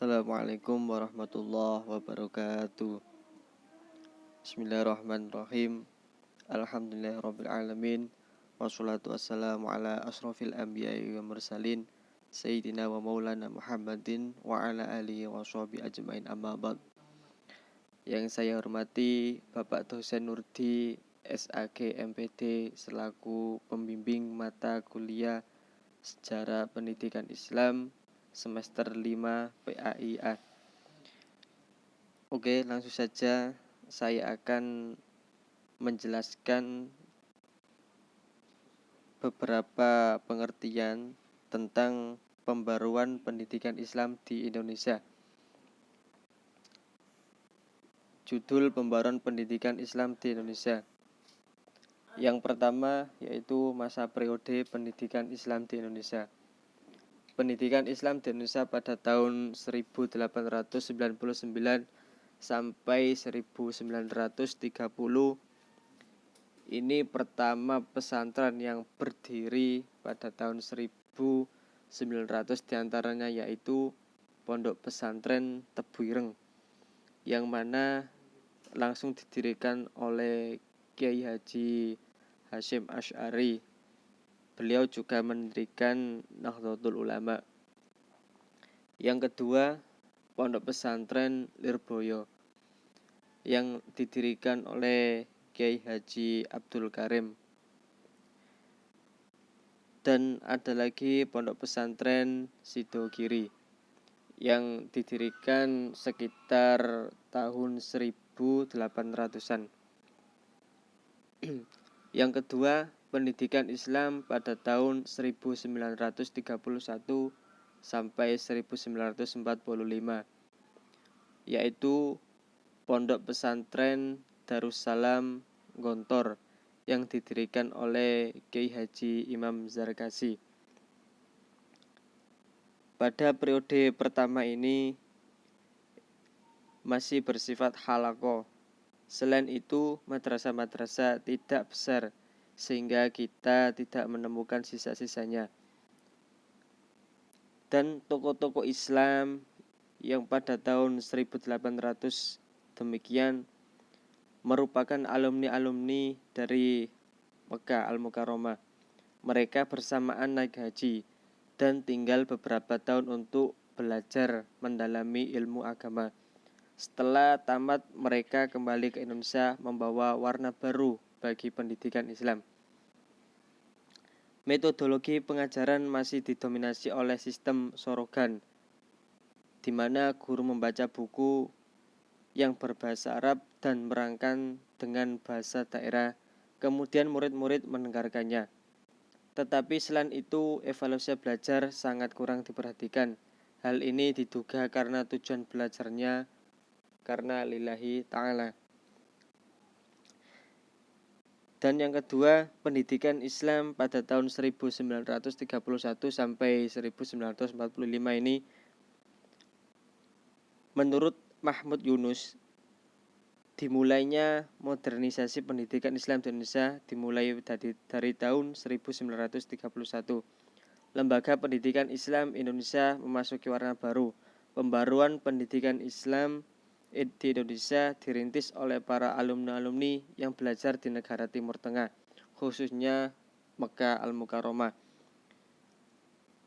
Assalamualaikum warahmatullahi wabarakatuh. Bismillahirrahmanirrahim. Alhamdulillahirrabbilalamin. Wassalatu wassalamu ala asrafil anbiya'i wa mursalin Sayyidina wa maulana Muhammadin wa ala alihi wa sahbihi ajmain, amma ba'd. Yang saya hormati Bapak Dosen Nurdi SAG MPD selaku pembimbing mata kuliah Sejarah Pendidikan Islam semester 5 PAIA. Oke, langsung saja saya akan menjelaskan beberapa pengertian tentang pembaruan pendidikan Islam di Indonesia. Judul pembaruan pendidikan Islam di Indonesia. Yang pertama yaitu masa periode pendidikan Islam di Indonesia. Pendidikan Islam di Indonesia pada tahun 1899 sampai 1930 ini pertama pesantren yang berdiri pada tahun 1900, diantaranya yaitu Pondok Pesantren Tebu Ireng, yang mana langsung didirikan oleh Kiai Haji Hasyim Asy'ari. Beliau juga mendirikan Nahdlatul Ulama. Yang kedua, Pondok Pesantren Lirboyo yang didirikan oleh Kiai Haji Abdul Karim. Dan ada lagi Pondok Pesantren Sidogiri yang didirikan sekitar tahun 1800-an. Yang kedua, pendidikan Islam pada tahun 1931 sampai 1945, yaitu Pondok Pesantren Darussalam Gontor yang didirikan oleh Kiai Haji Imam Zarkashi. Pada periode pertama ini masih bersifat halaqah. Selain itu, madrasah-madrasah tidak besar sehingga kita tidak menemukan sisa-sisanya. Dan tokoh-tokoh Islam yang pada tahun 1800 demikian merupakan alumni-alumni dari Mekah Al-Mukarramah. Mereka bersamaan naik haji dan tinggal beberapa tahun untuk belajar mendalami ilmu agama. Setelah tamat, mereka kembali ke Indonesia membawa warna baru bagi pendidikan Islam. Metodologi pengajaran masih didominasi oleh sistem sorogan, di mana guru membaca buku yang berbahasa Arab dan merangkan dengan bahasa daerah, kemudian murid-murid mendengarkannya. Tetapi selain itu, evaluasi belajar sangat kurang diperhatikan. Hal ini diduga karena tujuan belajarnya karena lillahi ta'ala. Dan yang kedua, pendidikan Islam pada tahun 1931 sampai 1945 ini menurut Mahmud Yunus, dimulainya modernisasi pendidikan Islam di Indonesia dimulai dari tahun 1931. Lembaga Pendidikan Islam Indonesia memasuki warna baru. Pembaruan pendidikan Islam di Indonesia dirintis oleh para alumni-alumni yang belajar di negara Timur Tengah, khususnya Mekah Al-Mukarramah.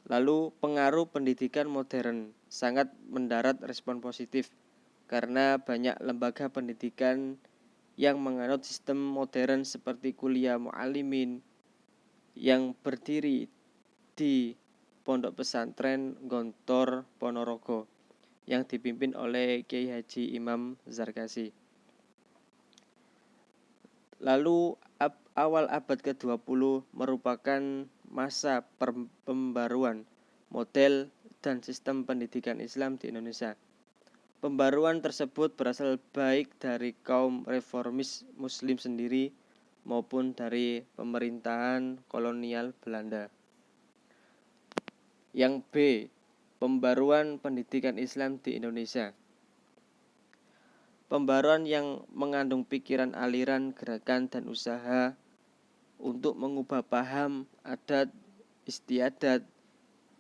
Lalu pengaruh pendidikan modern sangat mendarat respon positif karena banyak lembaga pendidikan yang menganut sistem modern seperti kuliah mu'allimin yang berdiri di Pondok Pesantren Gontor Ponorogo yang dipimpin oleh Kiai Haji Imam Zarkashi. Lalu awal abad ke-20 merupakan masa pembaruan model dan sistem pendidikan Islam di Indonesia. Pembaruan tersebut berasal baik dari kaum reformis Muslim sendiri maupun dari pemerintahan kolonial Belanda. Yang B, pembaruan pendidikan Islam di Indonesia. Pembaruan yang mengandung pikiran, aliran, gerakan, dan usaha untuk mengubah paham, adat, istiadat,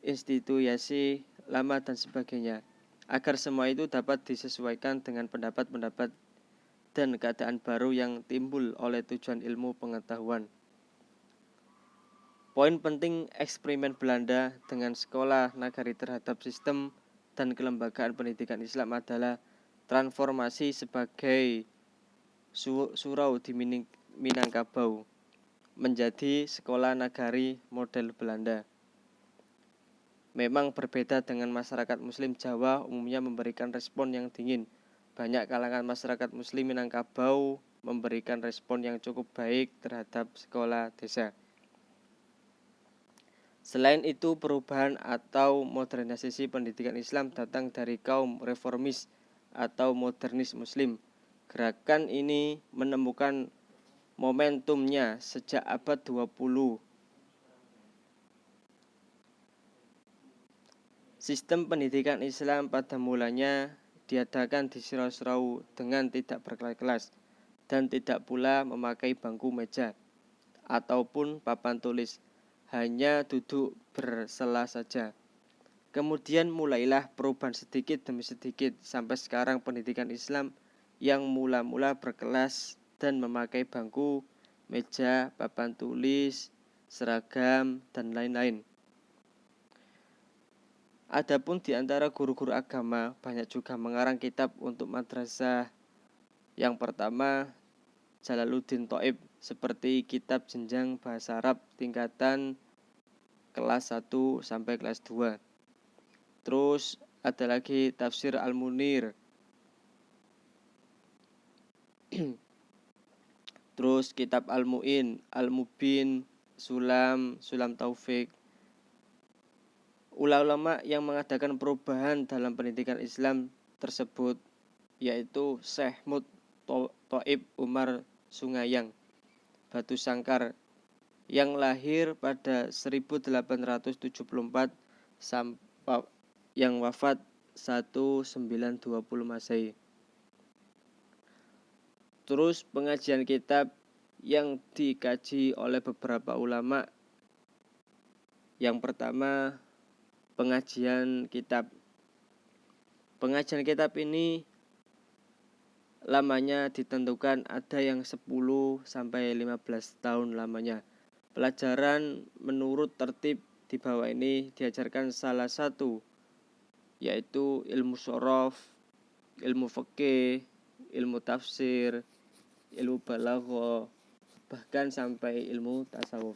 institusi lama, dan sebagainya. agar semua itu dapat disesuaikan dengan pendapat-pendapat dan keadaan baru yang timbul oleh tujuan ilmu pengetahuan. Poin penting eksperimen Belanda dengan sekolah nagari terhadap sistem dan kelembagaan pendidikan Islam adalah transformasi sebagai surau di Minangkabau menjadi sekolah nagari model Belanda. Memang berbeda dengan masyarakat Muslim Jawa umumnya memberikan respon yang dingin. Banyak kalangan masyarakat Muslim Minangkabau memberikan respon yang cukup baik terhadap sekolah desa. Selain itu, perubahan atau modernisasi pendidikan Islam datang dari kaum reformis atau modernis Muslim. Gerakan ini menemukan momentumnya sejak abad 20. Sistem pendidikan Islam pada mulanya diadakan di surau-surau dengan tidak berkelas dan tidak pula memakai bangku meja ataupun papan tulis, hanya duduk bersela saja. Kemudian mulailah perubahan sedikit demi sedikit sampai sekarang pendidikan Islam yang mula-mula berkelas dan memakai bangku, meja, papan tulis, seragam, dan lain-lain. Adapun di antara guru-guru agama banyak juga mengarang kitab untuk madrasah. Yang pertama, Jalaluddin Thaib, seperti kitab jenjang bahasa Arab tingkatan kelas 1 sampai kelas 2. Terus ada lagi tafsir Al-Munir. Terus kitab Al-Mu'in, Al-Mubin, Sulam Taufik. Ulama yang mengadakan perubahan dalam pendidikan Islam tersebut yaitu Syekh Mut Thaib Umar Sungayang Batu Sangkar yang lahir pada 1874 sampai yang wafat 1920 Masehi. Terus pengajian kitab yang dikaji oleh beberapa ulama. Yang pertama, pengajian kitab. Pengajian kitab ini lamanya ditentukan, ada yang 10 sampai 15 tahun lamanya. Pelajaran menurut tertib di bawah ini diajarkan salah satu yaitu ilmu shorof, ilmu fikih, ilmu tafsir, ilmu balaghah, bahkan sampai ilmu tasawuf.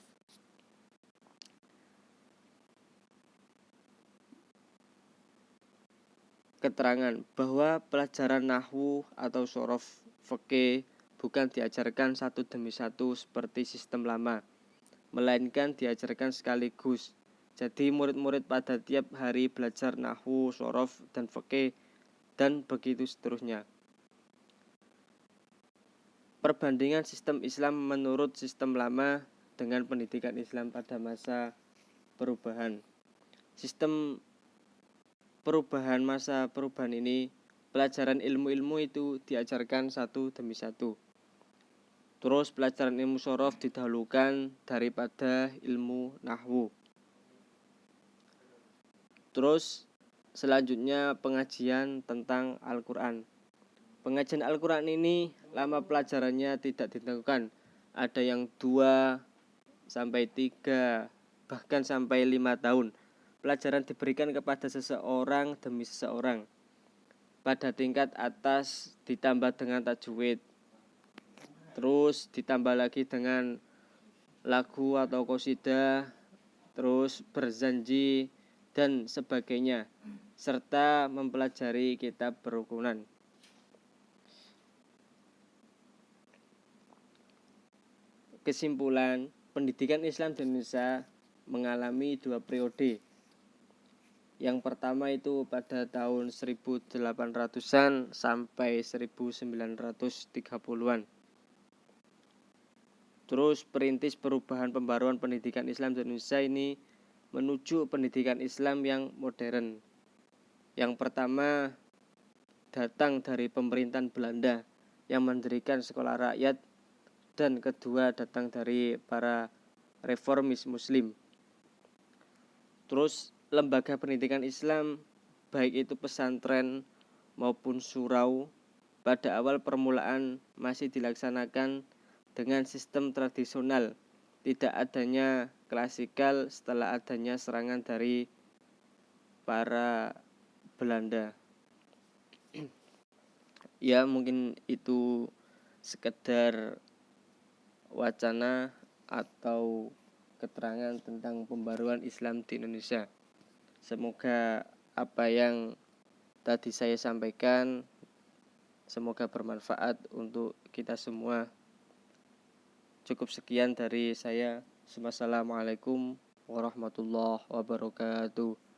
Keterangan bahwa pelajaran nahwu atau shorof fikih bukan diajarkan satu demi satu seperti sistem lama, melainkan diajarkan sekaligus. Jadi murid-murid pada tiap hari belajar nahwu, shorof, dan fikih, dan begitu seterusnya. Perbandingan sistem Islam menurut sistem lama dengan pendidikan Islam pada masa perubahan. Sistem perubahan masa perubahan ini, pelajaran ilmu-ilmu itu diajarkan satu demi satu. Terus pelajaran ilmu shorof didahulukan daripada ilmu nahwu. Terus selanjutnya pengajian tentang Al-Quran. Pengajian Al-Quran ini lama pelajarannya tidak ditentukan. Ada yang 2 sampai 3 bahkan sampai 5 tahun. Pelajaran diberikan kepada seseorang demi seseorang. Pada tingkat atas ditambah dengan tajwid. Terus ditambah lagi dengan lagu atau qasidah, terus berzanji dan sebagainya, serta mempelajari kitab berukunan. Kesimpulan, pendidikan Islam di Indonesia mengalami 2 periode. Yang pertama itu pada tahun 1800-an sampai 1930-an. Terus perintis perubahan pembaruan pendidikan Islam di Indonesia ini menuju pendidikan Islam yang modern. Yang pertama datang dari pemerintahan Belanda yang mendirikan sekolah rakyat, dan kedua datang dari para reformis Muslim. Terus lembaga pendidikan Islam baik itu pesantren maupun surau, pada awal permulaan masih dilaksanakan dengan sistem tradisional, tidak adanya klasikal setelah adanya serangan dari para Belanda. Ya, mungkin itu sekedar wacana atau keterangan tentang pembaruan Islam di Indonesia. Semoga apa yang tadi saya sampaikan semoga bermanfaat untuk kita semua. Cukup sekian dari saya. Wassalamualaikum warahmatullahi wabarakatuh.